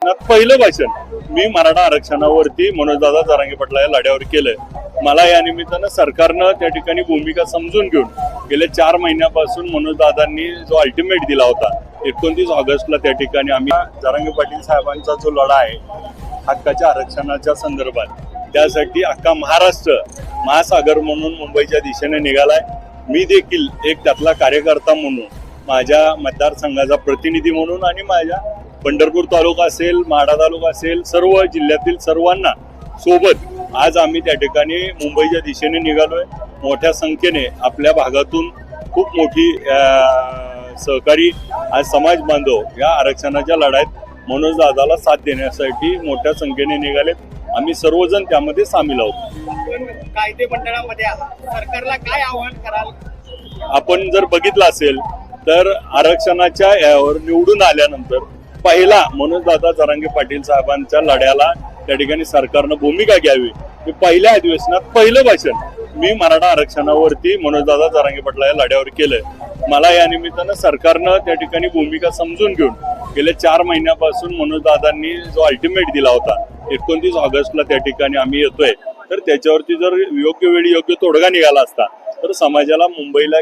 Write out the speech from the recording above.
अधिवेशनात पहिलं भाषण मी मराठा आरक्षणावरती मनोजदादा जरांगे पाटील या लढ्यावर केलंय. मला या निमित्तानं सरकारनं त्या ठिकाणी भूमिका समजून घेऊन गेल्या 4 महिन्यापासून मनोजदादांनी जो अल्टिमेट दिला होता 29 ऑगस्टला त्या ठिकाणी आम्ही जरांगे पाटील साहेबांचा जो लढा आहे हक्काच्या आरक्षणाच्या संदर्भात, त्यासाठी अख्खा महाराष्ट्र महासागर म्हणून मुंबईच्या दिशेने निघालाय. मी देखील एक त्यातला कार्यकर्ता म्हणून, माझ्या मतदारसंघाचा प्रतिनिधी म्हणून आणि माझ्या पंढरपूर तालुका असेल, माढा तालुका असेल, सर्व जिल्ह्यातील सर्वांना सोबत आज आम्ही त्या ठिकाणी मुंबईच्या दिशेने निघालोय. मोठ्या संख्येने आपल्या भागातून खूप मोठी सहकारी आज समाज बांधव या आरक्षणाच्या लढाईत मनोजदादाला साथ देण्यासाठी मोठ्या संख्येने निघालेत. आम्ही सर्वजण त्यामध्ये सामील आहोत. कायदे मंडळामध्ये सरकारला काय आव्हान कराल? आपण जर बघितलं असेल तर आरक्षणाच्या यावर निवडून आल्यानंतर पहिला मनोजदादा जरांगे पाटील साहेबांच्या लढ्याला त्या ठिकाणी सरकारनं भूमिका घ्यावी. पहिल्या अधिवेशनात पहिलं भाषण मी मराठा आरक्षणावरती मनोजदादा जरांगे पाटील या लढ्यावर केलंय. मला या निमित्तानं सरकारनं त्या ठिकाणी भूमिका समजून घेऊन गेल्या 4 महिन्यापासून मनोजदादांनी जो अल्टिमेट दिला होता 29 ऑगस्टला त्या ठिकाणी आम्ही येतोय, तर त्याच्यावरती जर योग्य वेळी योग्य तोडगा निघाला असता तर समाजाला मुंबईला